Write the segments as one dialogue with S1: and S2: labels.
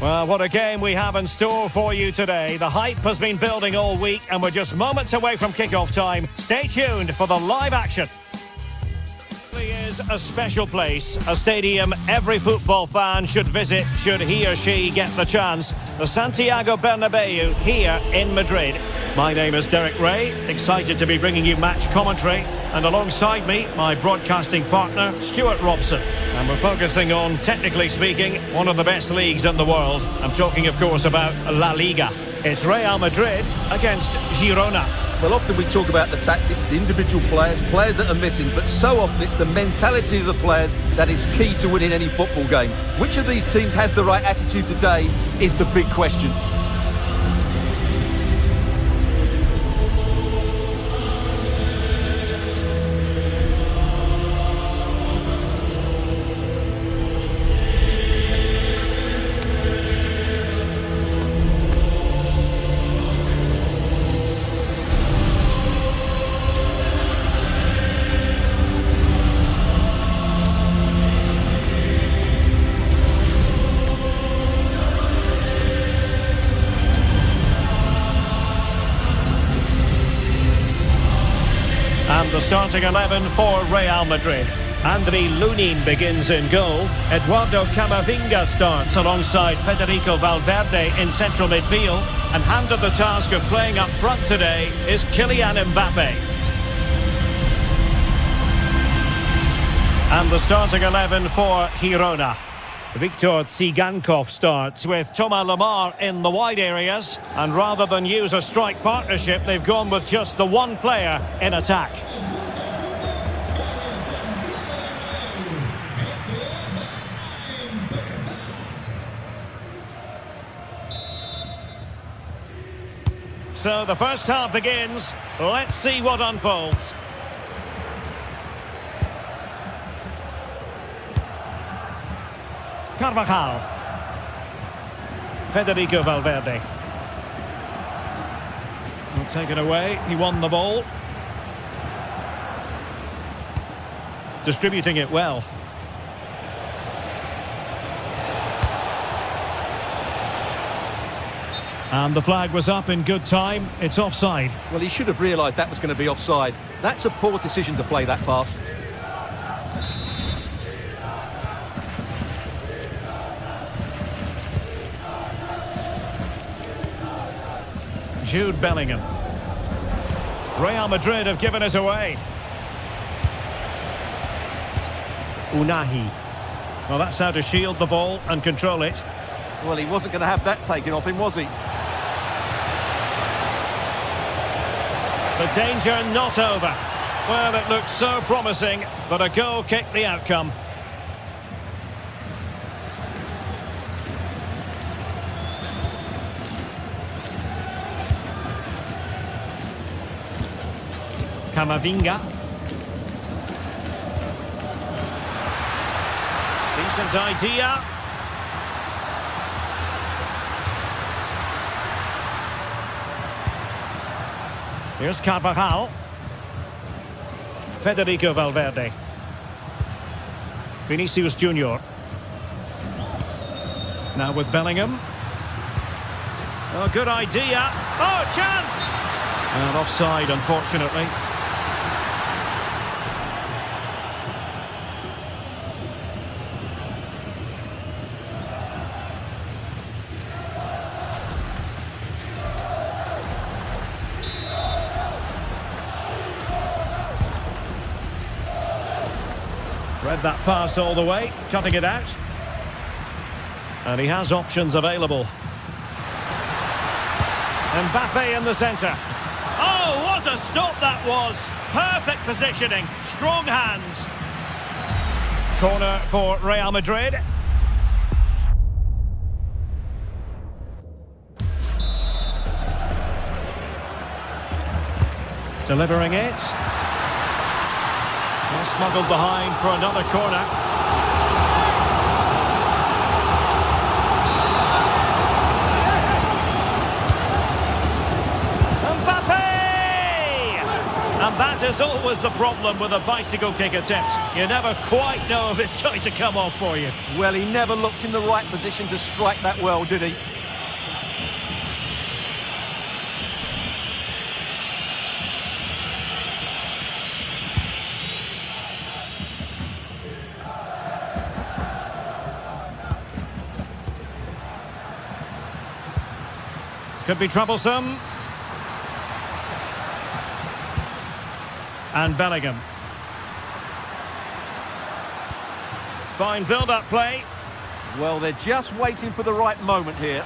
S1: Well, what a game we have in store for you today. The hype has been building all week and we're just moments away from kick-off time. Stay tuned for the live action. It is a special place, a stadium every football fan should visit should he or she get the chance. The Santiago Bernabeu here in Madrid. My name is Derek Ray, excited to be bringing you match commentary. And alongside me, my broadcasting partner, Stuart Robson. And we're focusing on, technically speaking, one of the best leagues in the world. I'm talking, of course, about La Liga. It's Real Madrid against Girona.
S2: Well, often we talk about the tactics, the individual players that are missing, but so often it's the mentality of the players that is key to winning any football game. Which of these teams has the right attitude today is the big question.
S1: And the starting 11 for Real Madrid. Andriy Lunin begins in goal. Eduardo Camavinga starts alongside Federico Valverde in central midfield. And handed the task of playing up front today is Kylian Mbappe. And the starting 11 for Girona. Viktor Tsigankov starts with Thomas Lemar in the wide areas. And rather than use a strike partnership, they've gone with just the one player in attack. So the first half begins. Let's see what unfolds. Carvajal. Federico Valverde. Well, taken away. He won the ball. Distributing it well. And the flag was up in good time. It's offside.
S2: Well, he should have realised that was going to be offside. That's a poor decision to play that pass.
S1: Jude Bellingham. Real Madrid have given us away. Unahi. Well, that's how to shield the ball and control it.
S2: Well, he wasn't going to have that taken off him, was he?
S1: The danger not over. Well, it looked so promising, but a goal kicked the outcome. Camavinga. Decent idea. Here's Carvajal. Federico Valverde. Vinicius Junior. Now with Bellingham. Oh, good idea. Oh, chance! And offside, unfortunately. Read that pass all the way, cutting it out. And he has options available. Mbappe in the centre. Oh, what a stop that was! Perfect positioning, strong hands. Corner for Real Madrid. Delivering it. Well, smuggled behind for another corner. Mbappe! And that is always the problem with a bicycle kick attempt. You never quite know if it's going to come off for you.
S2: Well, he never looked in the right position to strike that well, did he?
S1: Could be troublesome. And Bellingham. Fine build-up play.
S2: Well, they're just waiting for the right moment here.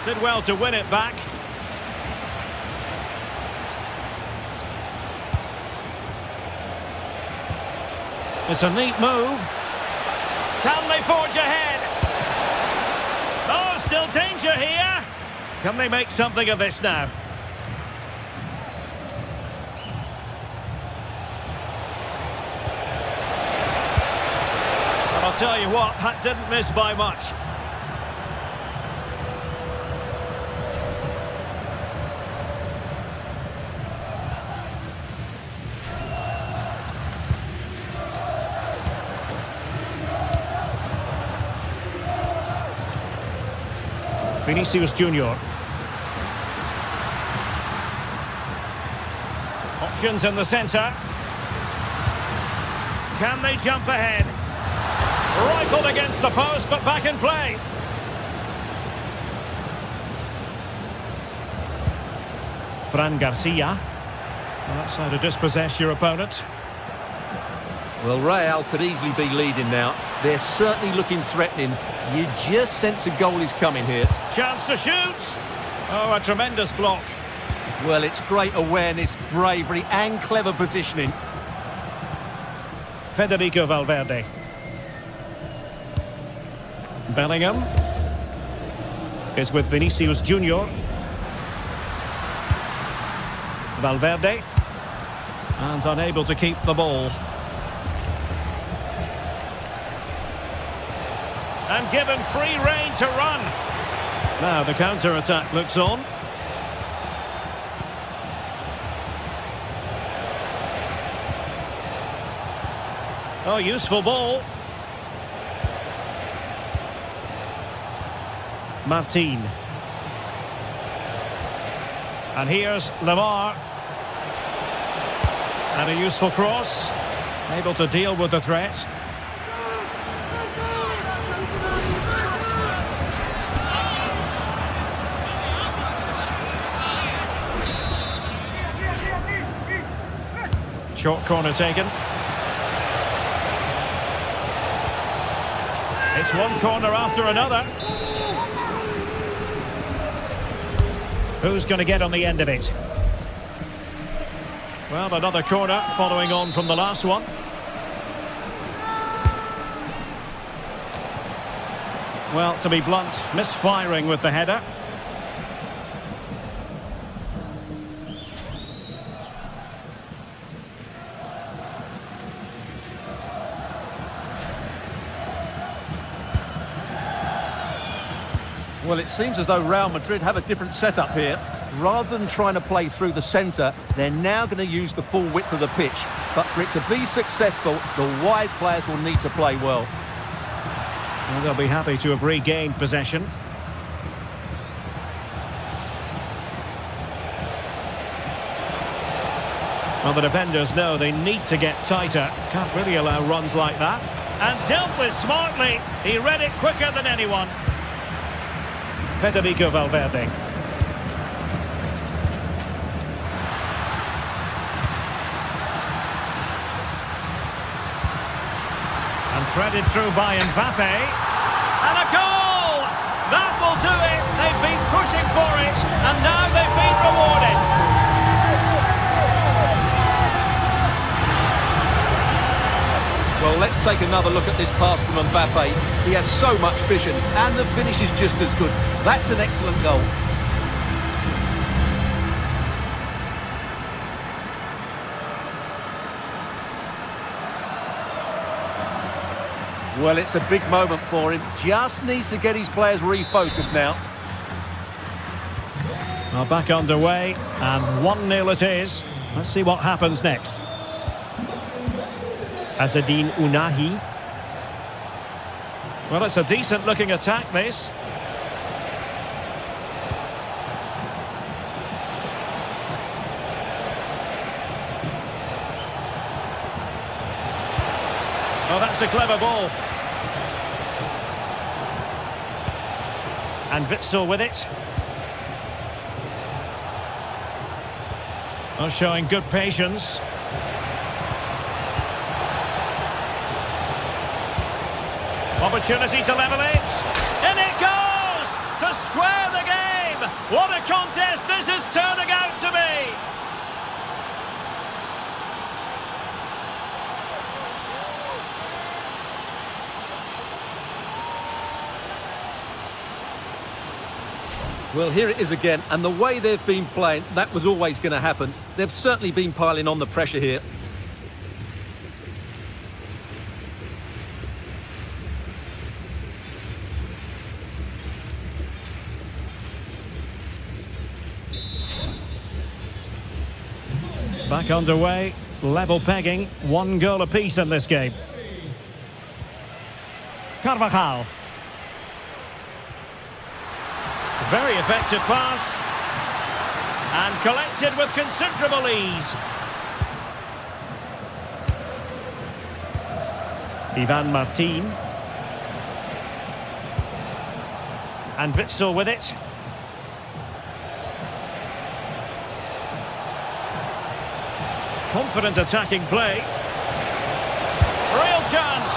S1: Did well to win it back. It's a neat move. Can they forge ahead? Oh, still danger here. Can they make something of this now? Well, I'll tell you what, that didn't miss by much. Vinicius Junior. Options in the centre. Can they jump ahead? Rifled against the post, but back in play. Fran Garcia. Well, that's how to dispossess your opponent.
S2: Well, Real could easily be leading now. They're certainly looking threatening. You just sense a goal is coming here.
S1: Chance to shoot. Oh, a tremendous block.
S2: Well, it's great awareness, bravery and clever positioning.
S1: Federico Valverde. Bellingham is with Vinicius Junior. Valverde. And unable to keep the ball. And given free rein to run. Now the counter-attack looks on. Oh, useful ball. Martin. And here's Lemar. And a useful cross. Able to deal with the threat. Short corner taken. It's one corner after another. Who's going to get on the end of it? Well, another corner following on from the last one. Well, to be blunt, misfiring with the header.
S2: Well, it seems as though Real Madrid have a different setup here. Rather than trying to play through the centre, they're now going to use the full width of the pitch. But for it to be successful, the wide players will need to play well.
S1: Well, they'll be happy to have regained possession. Well, the defenders know they need to get tighter. Can't really allow runs like that. And dealt with smartly. He read it quicker than anyone. Federico Valverde. And threaded through by Mbappe. And a goal! That will do it! They've been pushing for it, and now they've been rewarded.
S2: Well, let's take another look at this pass from Mbappe. He has so much vision, and the finish is just as good. That's an excellent goal. Well, it's a big moment for him. Just needs to get his players refocused now.
S1: Well, back underway, and 1-0 it is. Let's see what happens next. Azadine Unahi. Well, it's a decent-looking attack, this. Oh, that's a clever ball. And Witsel with it. Oh, showing good patience. Opportunity to level it. In it goes! To square the game! What a contest this is turning out to be!
S2: Well, here it is again, and the way they've been playing, that was always going to happen. They've certainly been piling on the pressure here.
S1: Back underway, level pegging, 1 goal apiece in this game. Carvajal. Very effective pass. And collected with considerable ease. Ivan Martin. And Witsel with it. Confident attacking play. Real chance.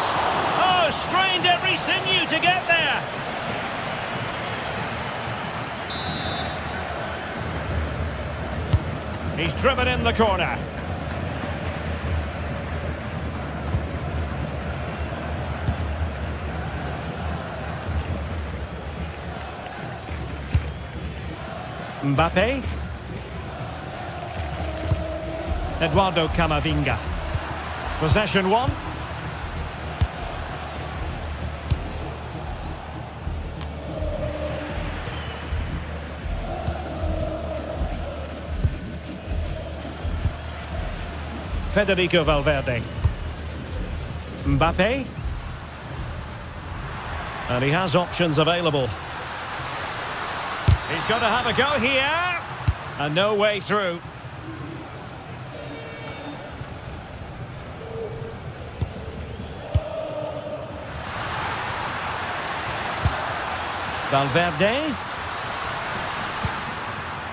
S1: Oh, strained every sinew to get there. He's driven in the corner. Mbappe. Eduardo Camavinga. Possession 1. Federico Valverde. Mbappe. And he has options available. He's got to have a go here. And no way through. Valverde.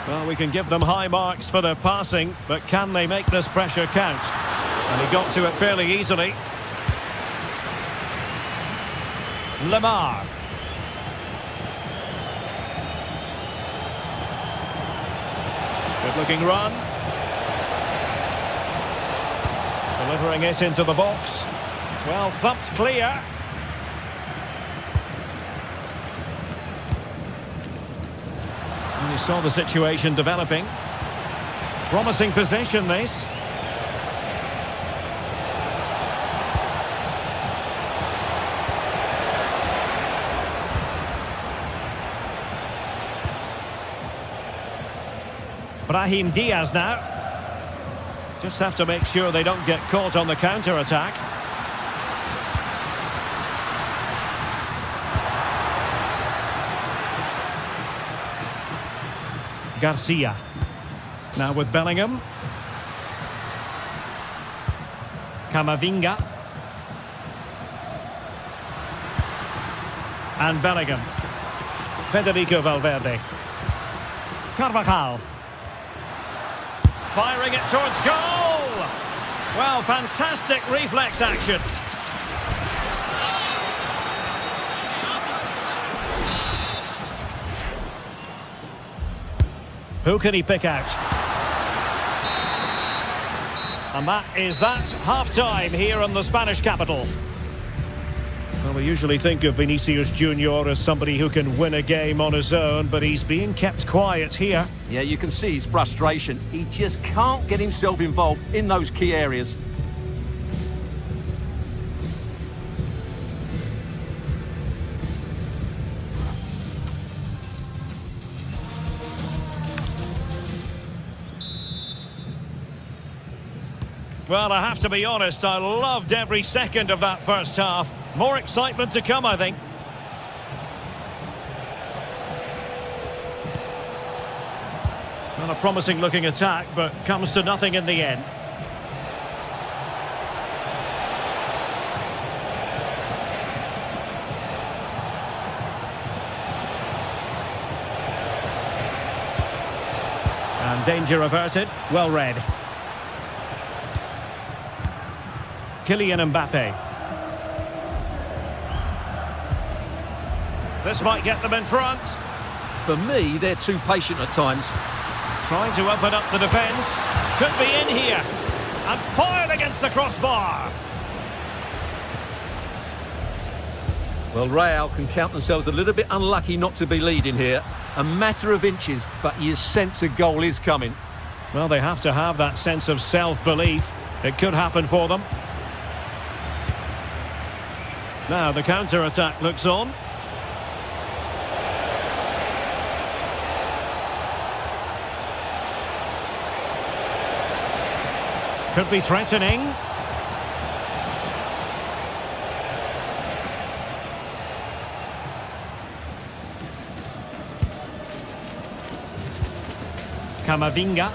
S1: Well, we can give them high marks for their passing, but can they make this pressure count? And he got to it fairly easily. Lemar. Good looking run. Delivering it into the box. Well, thumped clear. And you saw the situation developing. Promising possession, this. Brahim Diaz now. Just have to make sure they don't get caught on the counter-attack. Garcia. Now with Bellingham. Camavinga. And Bellingham. Federico Valverde. Carvajal. Firing it towards goal! Well, fantastic reflex action. Who can he pick out? And that is that. Half-time here in the Spanish capital. Well, we usually think of Vinicius Junior as somebody who can win a game on his own, but he's being kept quiet here.
S2: Yeah, you can see his frustration. He just can't get himself involved in those key areas.
S1: Well, I have to be honest, I loved every second of that first half. More excitement to come, I think. Not a promising looking attack, but comes to nothing in the end. And danger averted, well read. Kylian Mbappe. This might get them in front.
S2: For me, they're too patient at times.
S1: Trying to open up the defence. Could be in here. And fired against the crossbar.
S2: Well, Real can count themselves a little bit unlucky not to be leading here. A matter of inches, but you sense a goal is coming.
S1: Well, they have to have that sense of self-belief. It could happen for them. Now the counter-attack looks on. Could be threatening. Camavinga.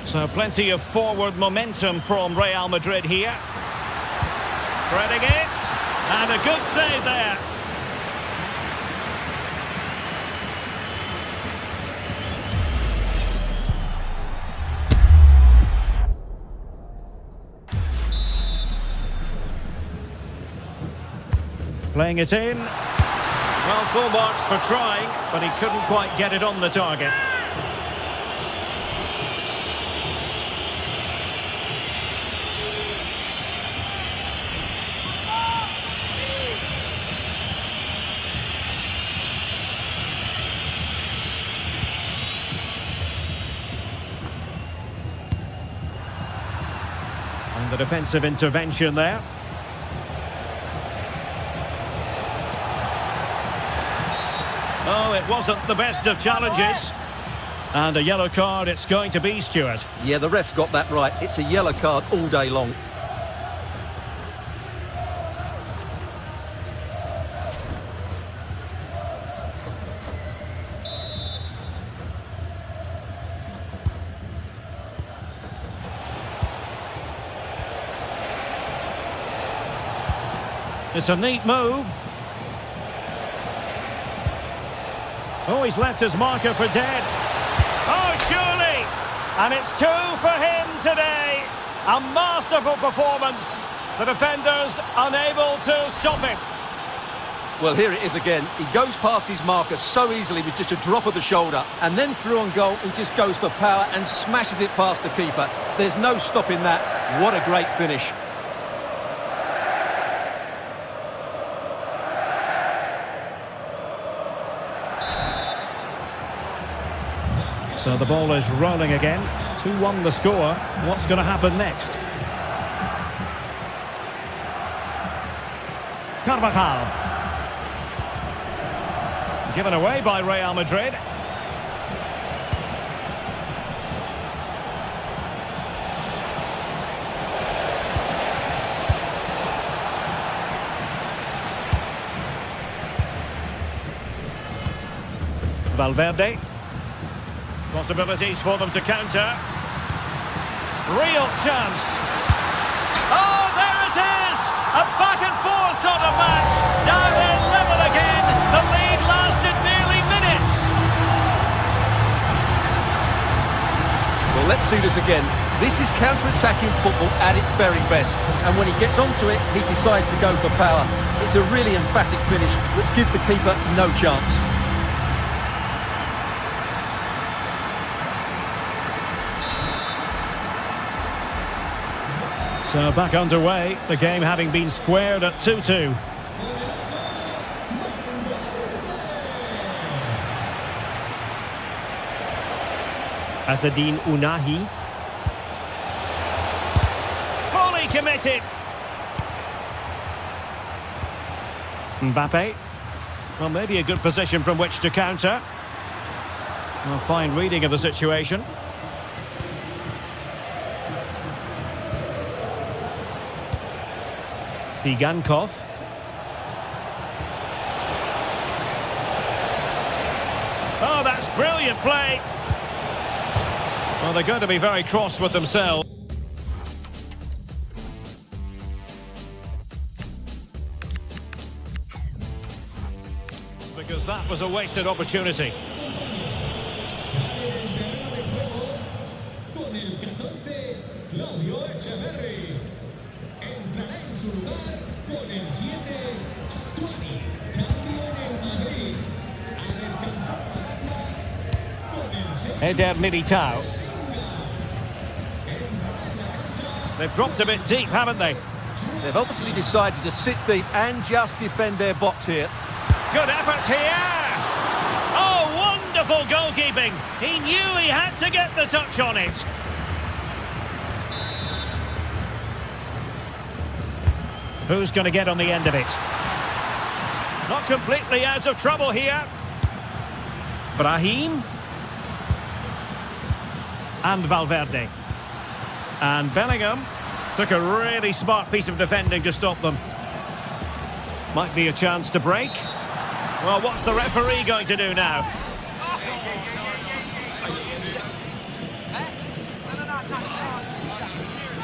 S1: So plenty of forward momentum from Real Madrid here. Threading it. And a good save there. Playing it in. Well, full marks for trying, but he couldn't quite get it on the target. And the defensive intervention there. Oh, it wasn't the best of challenges. And a yellow card it's going to be, Stuart.
S2: Yeah, the ref's got that right. It's a yellow card all day long.
S1: It's a neat move. Oh, he's left his marker for dead. Oh, surely! And it's 2 for him today. A masterful performance. The defenders unable to stop him.
S2: Well, here it is again. He goes past his marker so easily with just a drop of the shoulder. And then through on goal, he just goes for power and smashes it past the keeper. There's no stopping that. What a great finish.
S1: So the ball is rolling again. 2-1 the score. What's going to happen next? Carvajal. Given away by Real Madrid. Valverde. Possibilities for them to counter. Real chance. Oh, there it is! A back-and-forth sort of match. Now they're level again. The lead lasted nearly minutes.
S2: Well, let's see this again. This is counter-attacking football at its very best. And when he gets onto it, he decides to go for power. It's a really emphatic finish, which gives the keeper no chance.
S1: So back underway, the game having been squared at 2-2. Azzedine Ounahi. Fully committed. Mbappe. Well, maybe a good position from which to counter. A fine reading of the situation. Tsigankov. Oh, that's brilliant play. Well, they're going to be very cross with themselves. Because that was a wasted opportunity. Eder Militao. They've dropped a bit deep, haven't they?
S2: They've obviously decided to sit deep and just defend their box here.
S1: Good effort here! Oh, wonderful goalkeeping! He knew he had to get the touch on it. Who's going to get on the end of it? Not completely out of trouble here. Brahim. And Valverde. And Bellingham took a really smart piece of defending to stop them. Might be a chance to break. Well, what's the referee going to do now?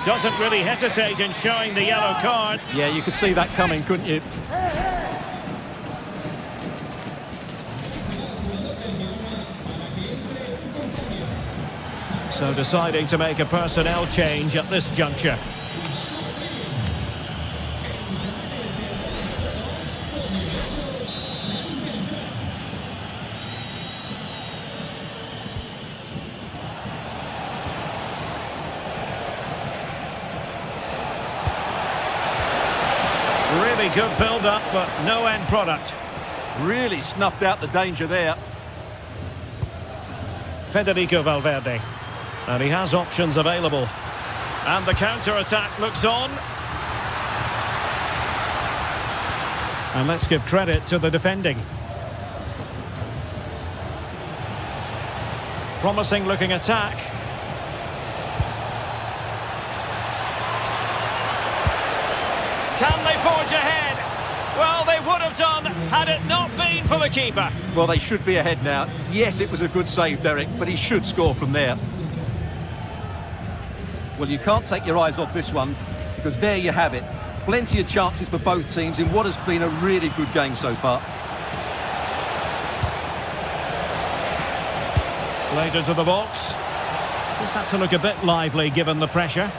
S1: Doesn't really hesitate in showing the yellow card.
S2: Yeah, you could see that coming, couldn't you?
S1: So deciding to make a personnel change at this juncture. Really good build-up, but no end product.
S2: Really snuffed out the danger there.
S1: Federico Valverde. And he has options available. And the counter-attack looks on. And let's give credit to the defending. Promising looking attack. Can they forge ahead? Well, they would have done had it not been for the keeper.
S2: Well, they should be ahead now. Yes, it was a good save, Derek, but he should score from there. Well, you can't take your eyes off this one, because there you have it. Plenty of chances for both teams in what has been a really good game so far.
S1: Played into the box. Just had to look a bit lively given the pressure.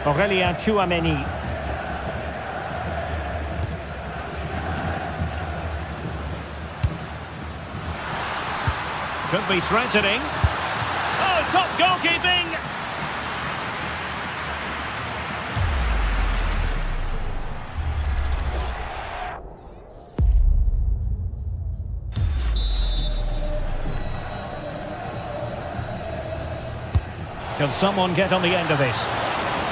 S1: Aurélien Tchouaméni. Could be threatening. Oh, top goalkeeping! Can someone get on the end of this?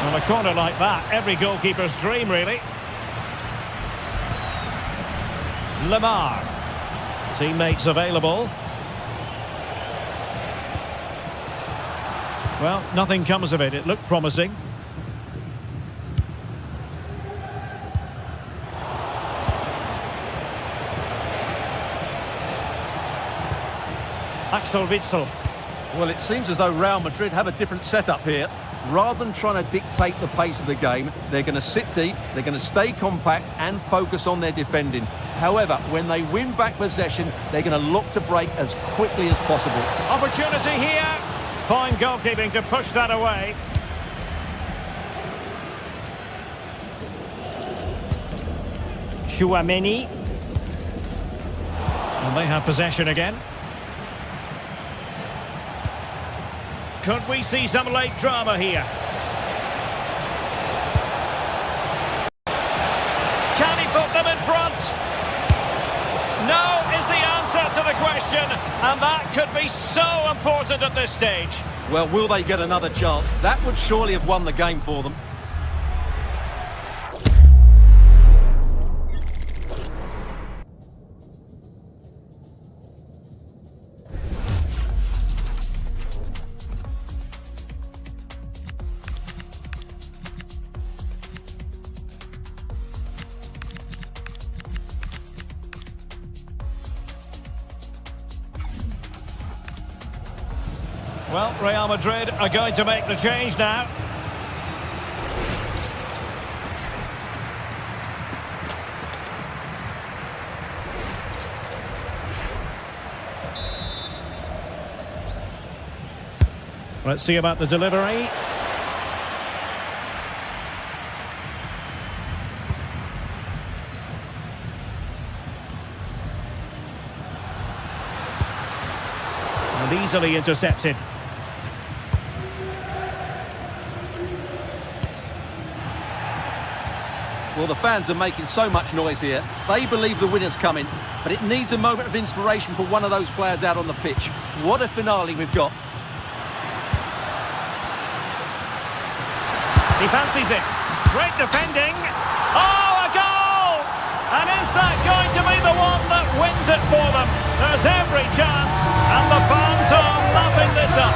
S1: On a corner like that, every goalkeeper's dream, really. Lamar. Teammates available. Well, nothing comes of it. It looked promising. Axel Witsel.
S2: Well, it seems as though Real Madrid have a different setup here. Rather than trying to dictate the pace of the game, they're going to sit deep, they're going to stay compact and focus on their defending. However, when they win back possession, they're going to look to break as quickly as possible.
S1: Opportunity here. Fine goalkeeping to push that away. Tchouaméni. And they have possession again. Could we see some late drama here? Can he put them in front? No is the answer to the question, and that could be so important at this stage.
S2: Well, will they get another chance? That would surely have won the game for them.
S1: Well, Real Madrid are going to make the change now. Let's see about the delivery. And easily intercepted.
S2: Well, the fans are making so much noise here. They believe the winner's coming, but it needs a moment of inspiration for one of those players out on the pitch. What a finale we've got.
S1: He fancies it. Great defending. Oh, a goal! And is that going to be the one that wins it for them? There's every chance, and the fans are lapping this up.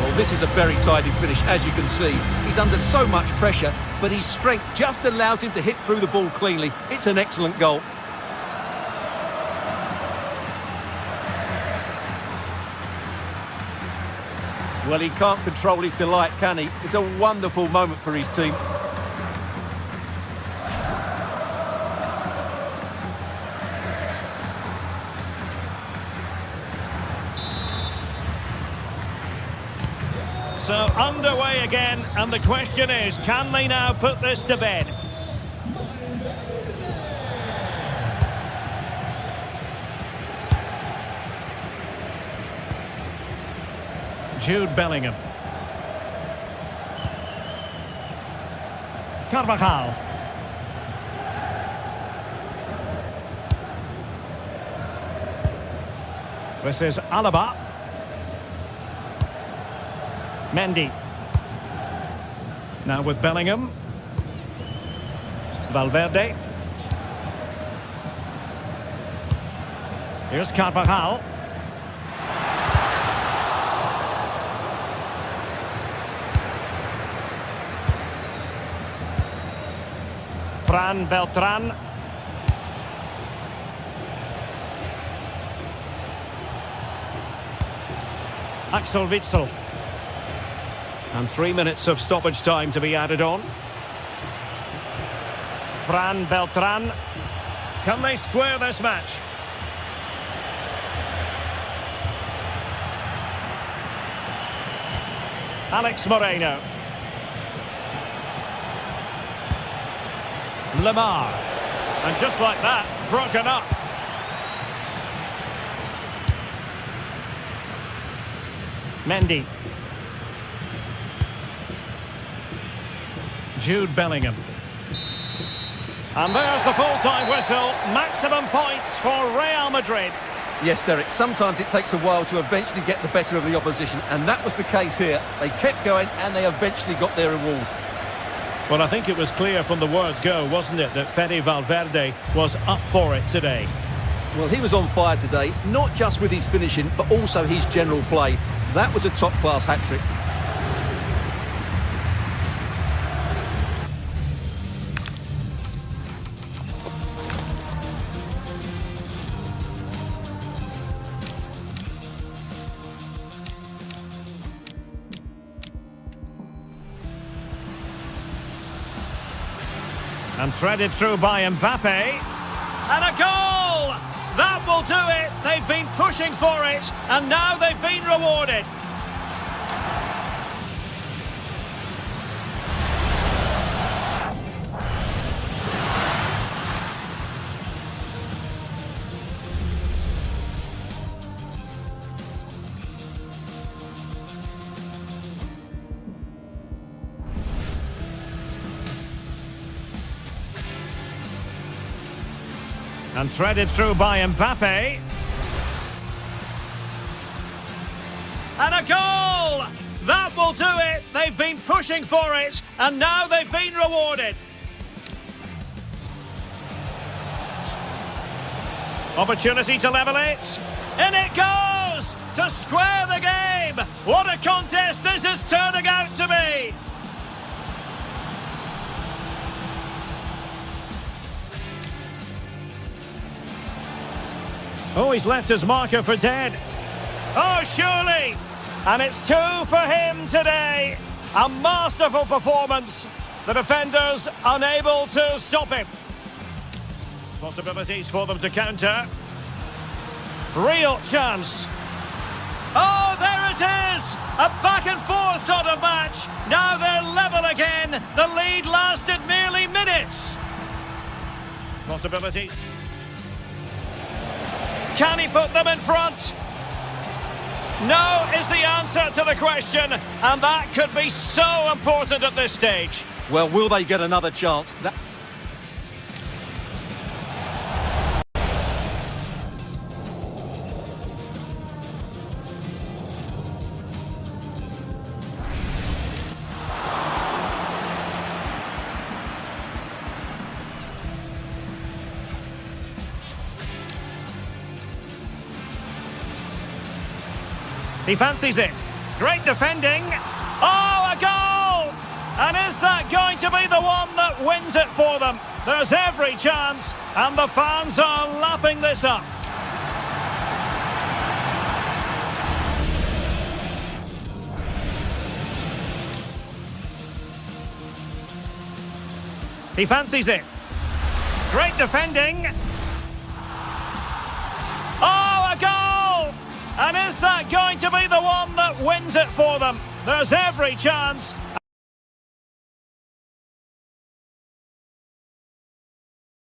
S2: Well, this is a very tidy finish, as you can see. He's under so much pressure, but his strength just allows him to hit through the ball cleanly. It's an excellent goal. Well, he can't control his delight, can he? It's a wonderful moment for his team.
S1: So underway again, and the question is, can they now put this to bed? Jude Bellingham. Carvajal. This is Alaba. Mendy. Now with Bellingham. Valverde. Here's Carvajal. Fran Beltran. Axel Witsel. And 3 minutes of stoppage time to be added on. Fran Beltran. Can they square this match? Alex Moreno. Lamar. And just like that, broken up. Mendy. Jude Bellingham. And there's the full-time whistle. Maximum points for Real Madrid.
S2: Yes, Derek, sometimes it takes a while to eventually get the better of the opposition, and that was the case here. They kept going and they eventually got their reward.
S1: Well, I think it was clear from the word go, wasn't it, that Fede Valverde was up for it today.
S2: Well, he was on fire today, not just with his finishing, but also his general play. That was a top-class hat-trick.
S1: And threaded through by Mbappe. And a goal! That will do it. They've been pushing for it, and now they've been rewarded. And threaded through by Mbappe. And a goal! That will do it. They've been pushing for it, and now they've been rewarded. Opportunity to level it. In it goes! To square the game! What a contest this is turning out to be! Oh, he's left his marker for dead. Oh, surely! And it's 2 for him today. A masterful performance. The defenders unable to stop him. Possibilities for them to counter. Real chance. Oh, there it is! A back and forth sort of match. Now they're level again. The lead lasted merely minutes. Possibility. Can he put them in front? No is the answer to the question, and that could be so important at this stage.
S2: Well, will they get another chance?
S1: He fancies it. Great defending. Oh, a goal! And is that going to be the one that wins it for them? There's every chance, and the fans are lapping this up. He fancies it. Great defending. Oh, a goal! And is that going to be the one that wins it for them? There's every chance,